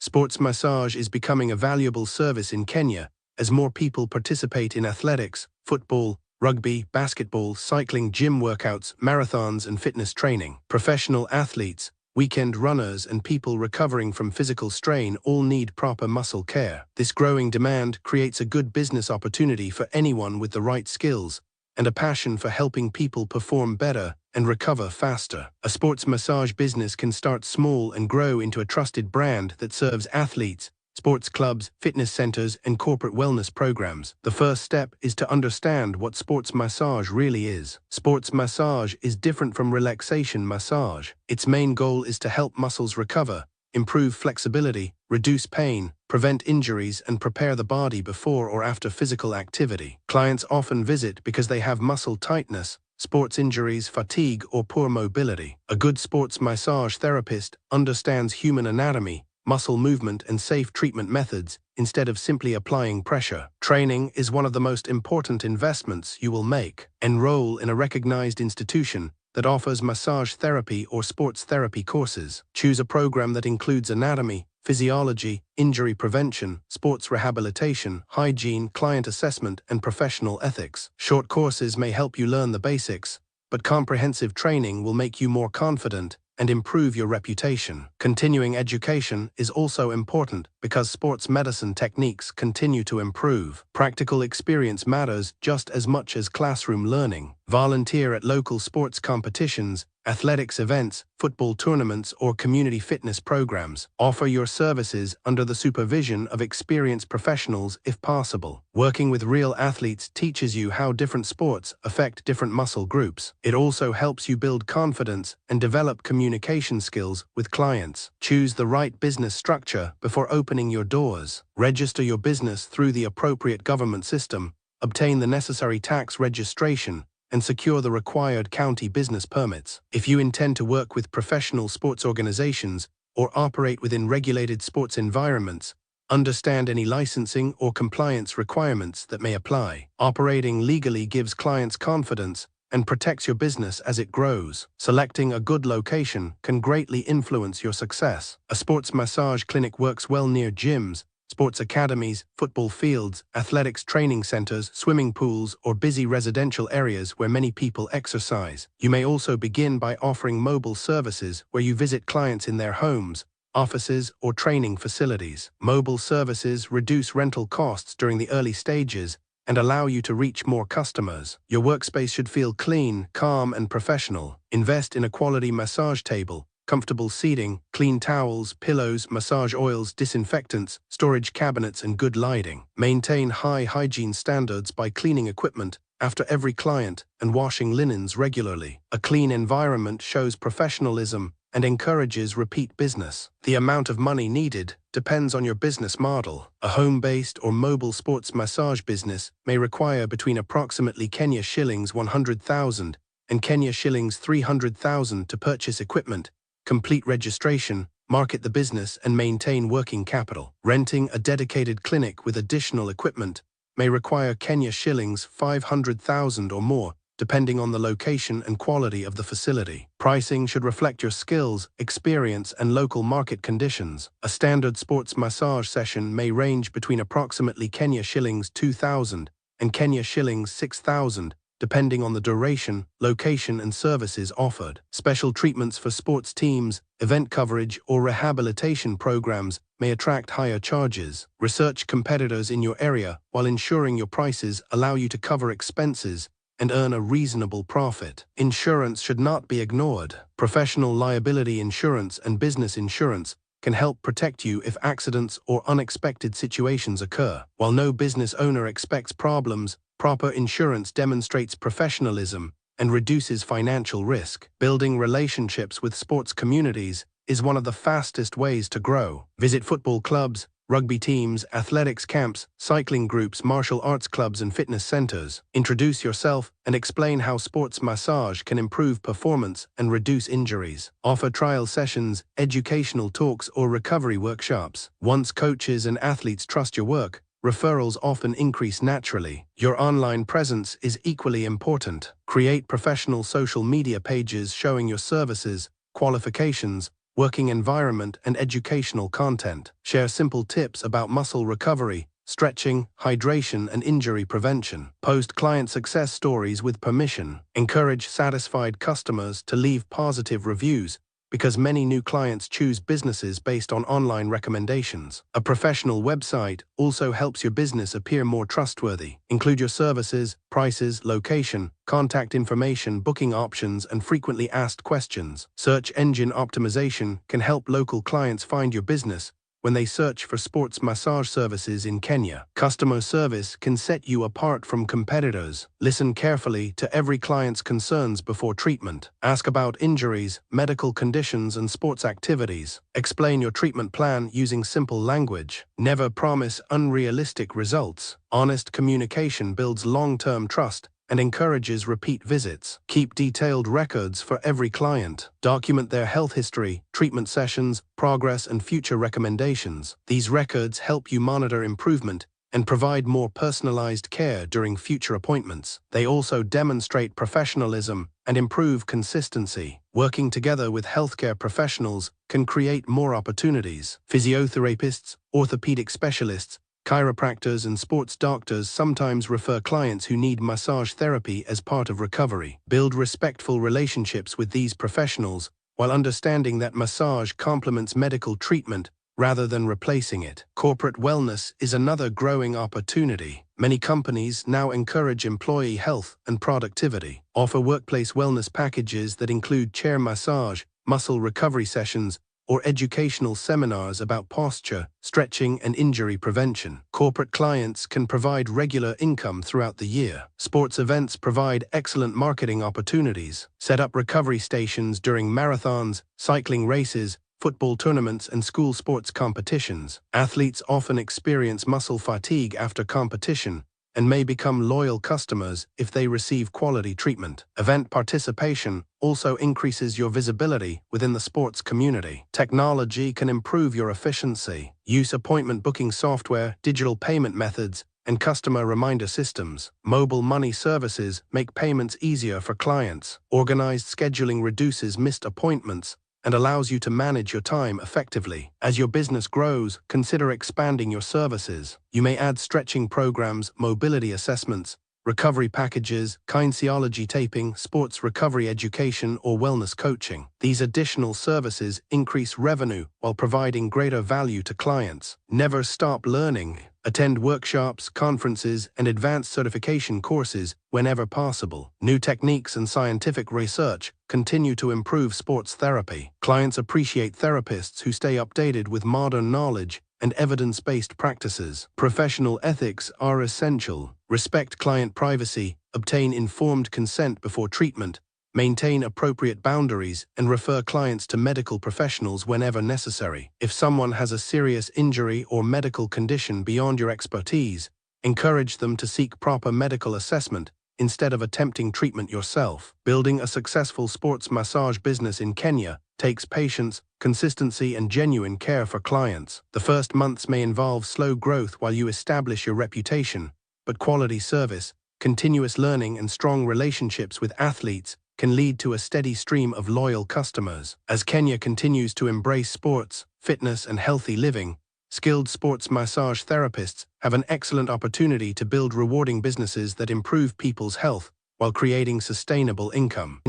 Sports massage is becoming a valuable service in Kenya as more people participate in athletics, football, rugby, basketball, cycling, gym workouts, marathons, and fitness training. Professional athletes, weekend runners, and people recovering from physical strain all need proper muscle care. This growing demand creates a good business opportunity for anyone with the right skills and a passion for helping people perform better and recover faster. A sports massage business can start small and grow into a trusted brand that serves athletes, sports clubs, fitness centers, and corporate wellness programs. The first step is to understand what sports massage really is. Sports massage is different from relaxation massage. Its main goal is to help muscles recover, improve flexibility, reduce pain, prevent injuries, and prepare the body before or after physical activity. Clients often visit because they have muscle tightness, sports injuries, fatigue, or poor mobility. A good sports massage therapist understands human anatomy, muscle movement, and safe treatment methods instead of simply applying pressure. Training is one of the most important investments you will make. Enroll in a recognized institution that offers massage therapy or sports therapy courses. Choose a program that includes anatomy, physiology, injury prevention, sports rehabilitation, hygiene, client assessment, and professional ethics. Short courses may help you learn the basics, but comprehensive training will make you more confident and improve your reputation. Continuing education is also important because sports medicine techniques continue to improve. Practical experience matters just as much as classroom learning. Volunteer at local sports competitions, athletics events, football tournaments, or community fitness programs. Offer your services under the supervision of experienced professionals if possible. Working with real athletes teaches you how different sports affect different muscle groups. It also helps you build confidence and develop communication skills with clients. Choose the right business structure before opening your doors. Register your business through the appropriate government system, obtain the necessary tax registration, and secure the required county business permits. If you intend to work with professional sports organizations or operate within regulated sports environments, understand any licensing or compliance requirements that may apply. Operating legally gives clients confidence and protects your business as it grows. Selecting a good location can greatly influence your success. A sports massage clinic works well near gyms, sports academies, football fields, athletics training centers, swimming pools, or busy residential areas where many people exercise. You may also begin by offering mobile services where you visit clients in their homes, offices, or training facilities. Mobile services reduce rental costs during the early stages and allow you to reach more customers. Your workspace should feel clean, calm, and professional. Invest in a quality massage table, comfortable seating, clean towels, pillows, massage oils, disinfectants, storage cabinets, and good lighting. Maintain high hygiene standards by cleaning equipment after every client and washing linens regularly. A clean environment shows professionalism and encourages repeat business. The amount of money needed depends on your business model. A home-based or mobile sports massage business may require between approximately Kenya shillings 100,000 and Kenya shillings 300,000 to purchase equipment, complete registration, market the business, and maintain working capital. Renting a dedicated clinic with additional equipment may require Kenya shillings 500,000 or more, depending on the location and quality of the facility. Pricing should reflect your skills, experience, and local market conditions. A standard sports massage session may range between approximately Kenya shillings 2,000 and Kenya shillings 6,000, depending on the duration, location, and services offered. Special treatments for sports teams, event coverage, or rehabilitation programs may attract higher charges. Research competitors in your area while ensuring your prices allow you to cover expenses and earn a reasonable profit. Insurance should not be ignored. Professional liability insurance and business insurance can help protect you if accidents or unexpected situations occur. While no business owner expects problems, proper insurance demonstrates professionalism and reduces financial risk. Building relationships with sports communities is one of the fastest ways to grow. Visit football clubs, rugby teams, athletics camps, cycling groups, martial arts clubs, and fitness centers. Introduce yourself and explain how sports massage can improve performance and reduce injuries. Offer trial sessions, educational talks, or recovery workshops. Once coaches and athletes trust your work, referrals often increase naturally. Your online presence is equally important. Create professional social media pages showing your services, qualifications, working environment, and educational content. Share simple tips about muscle recovery, stretching, hydration, and injury prevention. Post client success stories with permission. Encourage satisfied customers to leave positive reviews, because many new clients choose businesses based on online recommendations. A professional website also helps your business appear more trustworthy. Include your services, prices, location, contact information, booking options, and frequently asked questions. Search engine optimization can help local clients find your business when they search for sports massage services in Kenya. Customer service can set you apart from competitors. Listen carefully to every client's concerns before treatment. Ask about injuries, medical conditions, and sports activities. Explain your treatment plan using simple language. Never promise unrealistic results. Honest communication builds long-term trust and encourages repeat visits. Keep detailed records for every client. Document their health history, treatment sessions, progress, and future recommendations. These records help you monitor improvement and provide more personalized care during future appointments. They also demonstrate professionalism and improve consistency. Working together with healthcare professionals can create more opportunities. Physiotherapists, orthopedic specialists, chiropractors, and sports doctors sometimes refer clients who need massage therapy as part of recovery. Build respectful relationships with these professionals while understanding that massage complements medical treatment rather than replacing it. Corporate wellness is another growing opportunity. Many companies now encourage employee health and productivity, offer workplace wellness packages that include chair massage, muscle recovery sessions, or educational seminars about posture, stretching, and injury prevention. Corporate clients can provide regular income throughout the year. Sports events provide excellent marketing opportunities. Set up recovery stations during marathons, cycling races, football tournaments, and school sports competitions. Athletes often experience muscle fatigue after competition and may become loyal customers if they receive quality treatment. Event participation also increases your visibility within the sports community. Technology can improve your efficiency. Use appointment booking software, digital payment methods, and customer reminder systems. Mobile money services make payments easier for clients. Organized scheduling reduces missed appointments and allows you to manage your time effectively. As your business grows, consider expanding your services. You may add stretching programs, mobility assessments, recovery packages, kinesiology taping, sports recovery education, or wellness coaching. These additional services increase revenue while providing greater value to clients. Never stop learning. Attend workshops, conferences, and advanced certification courses whenever possible. New techniques and scientific research continue to improve sports therapy. Clients appreciate therapists who stay updated with modern knowledge and evidence-based practices. Professional ethics are essential. Respect client privacy, obtain informed consent before treatment, maintain appropriate boundaries, and refer clients to medical professionals whenever necessary. If someone has a serious injury or medical condition beyond your expertise, encourage them to seek proper medical assessment instead of attempting treatment yourself. Building a successful sports massage business in Kenya takes patience, consistency, and genuine care for clients. The first months may involve slow growth while you establish your reputation, but quality service, continuous learning, and strong relationships with athletes can lead to a steady stream of loyal customers. As Kenya continues to embrace sports, fitness, and healthy living, skilled sports massage therapists have an excellent opportunity to build rewarding businesses that improve people's health while creating sustainable income.